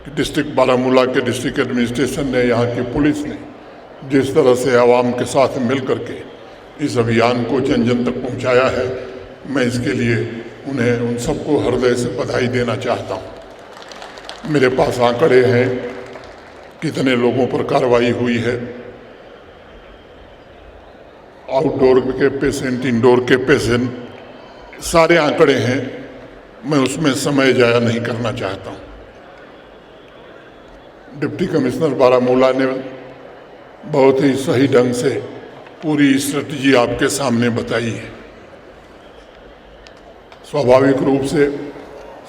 कि डिस्ट्रिक्ट बारामूला के district administration ने, यहाँ की पुलिस ने जिस तरह से आवाम के साथ मिल करके इस अभियान को जन जन तक पहुँचाया है, मैं इसके लिए उन्हें उन सबको हृदय से बधाई देना चाहता हूँ। मेरे पास आंकड़े हैं कितने लोगों पर कार्रवाई हुई है, आउटडोर के पेशेंट, इंडोर के पेशेंट, सारे आंकड़े हैं। मैं उसमें समय जाया नहीं करना चाहता हूँ। डिप्टी कमिश्नर बारामूला ने बहुत ही सही ढंग से पूरी स्ट्रेटजी आपके सामने बताई है। स्वाभाविक रूप से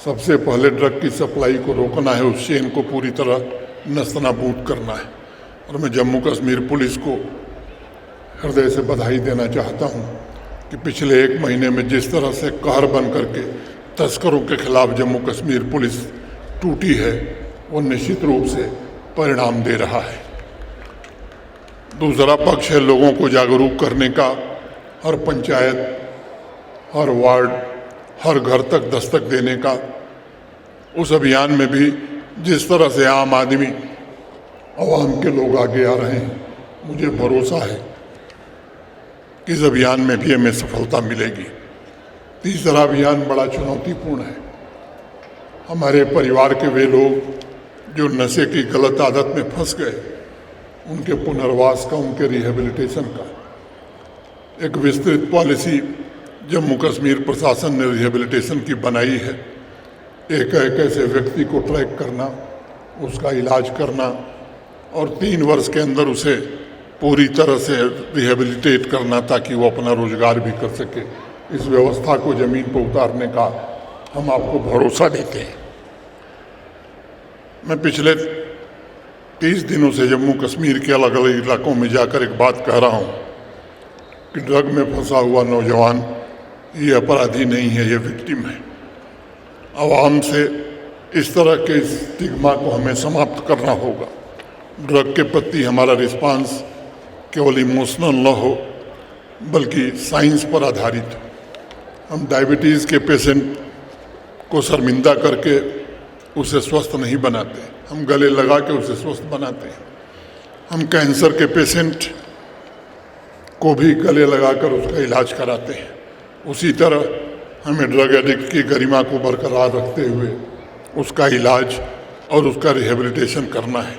सबसे पहले ड्रग की सप्लाई को रोकना है, उस चेन को पूरी तरह नस्तनाबूद करना है। और मैं जम्मू कश्मीर पुलिस को हृदय से बधाई देना चाहता हूं कि पिछले 1 महीने में जिस तरह से कहर बन करके तस्करों के खिलाफ जम्मू कश्मीर पुलिस टूटी है, वो निश्चित रूप से परिणाम दे रहा है। दूसरा पक्ष है लोगों को जागरूक करने का। हर पंचायत, हर वार्ड, हर घर तक दस्तक देने का। उस अभियान में भी जिस तरह से आम आदमी, आवाम के लोग आगे आ रहे हैं, मुझे भरोसा है कि इस अभियान में भी हमें सफलता मिलेगी। तीसरा अभियान बड़ा चुनौतीपूर्ण है। हमारे परिवार के वे लोग जो नशे की गलत आदत में फंस गए, उनके पुनर्वास का, उनके रिहेबिलिटेशन का एक विस्तृत पॉलिसी जम्मू कश्मीर प्रशासन ने रिहेबिलिटेशन की बनाई है। एक ऐसे व्यक्ति को ट्रैक करना, उसका इलाज करना और 3 वर्ष के अंदर उसे पूरी तरह से रिहेबिलिटेट करना ताकि वो अपना रोजगार भी कर सके। इस व्यवस्था को ज़मीन पर उतारने का हम आपको भरोसा देते हैं। मैं पिछले 30 दिनों से जम्मू कश्मीर के अलग अलग इलाकों में जाकर एक बात कह रहा हूँ कि ड्रग में फंसा हुआ नौजवान ये अपराधी नहीं है, ये विक्टिम है। आवाम से इस तरह के स्टिग्मा को हमें समाप्त करना होगा। ड्रग के प्रति हमारा रिस्पांस केवल इमोशनल न हो, बल्कि साइंस पर आधारित हो। हम डायबिटीज़ के पेशेंट को शर्मिंदा करके उसे स्वस्थ नहीं बनाते, हम गले लगा के उसे स्वस्थ बनाते हैं। हम कैंसर के पेशेंट को भी गले लगाकर उसका इलाज कराते हैं। उसी तरह हमें ड्रग एडिक्ट की गरिमा को बरकरार रखते हुए उसका इलाज और उसका रिहेबिलिटेशन करना है।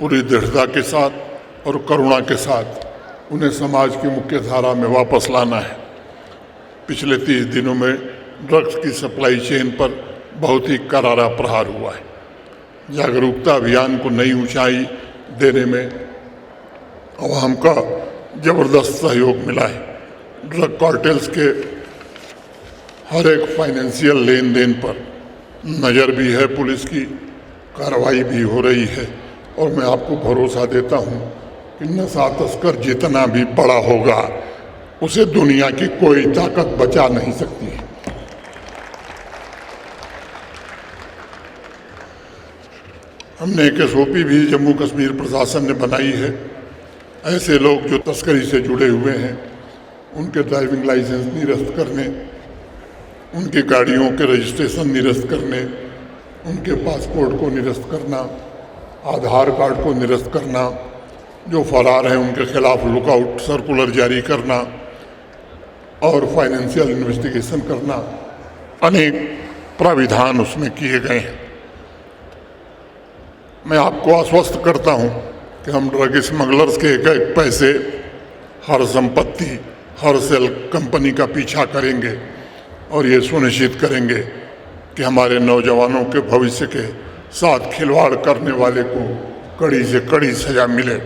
पूरी दृढ़ता के साथ और करुणा के साथ उन्हें समाज की मुख्य धारा में वापस लाना है। पिछले 30 दिनों में ड्रग्स की सप्लाई चेन पर बहुत ही करारा प्रहार हुआ है। जागरूकता अभियान को नई ऊंचाई देने में आवाम का जबरदस्त सहयोग मिला है। ड्रग कार्टेल्स के हर एक फाइनेंशियल लेन देन पर नज़र भी है पुलिस की, कार्रवाई भी हो रही है। और मैं आपको भरोसा देता हूं कि नशा तस्कर जितना भी बड़ा होगा, उसे दुनिया की कोई ताकत बचा नहीं सकती है। हमने एक SOP भी जम्मू कश्मीर प्रशासन ने बनाई है। ऐसे लोग जो तस्करी से जुड़े हुए हैं, उनके ड्राइविंग लाइसेंस निरस्त करने, उनकी गाड़ियों के रजिस्ट्रेशन निरस्त करने, उनके पासपोर्ट को निरस्त करना, आधार कार्ड को निरस्त करना, जो फरार हैं उनके खिलाफ लुकआउट सर्कुलर जारी करना और फाइनेंशियल इन्वेस्टिगेशन करना, अनेक प्राविधान उसमें किए गए हैं। मैं आपको आश्वस्त करता हूं कि हम ड्रग स्मगलर्स के एक एक पैसे, हर संपत्ति, हर सेल कंपनी का पीछा करेंगे और ये सुनिश्चित करेंगे कि हमारे नौजवानों के भविष्य के साथ खिलवाड़ करने वाले को कड़ी से कड़ी सजा मिले।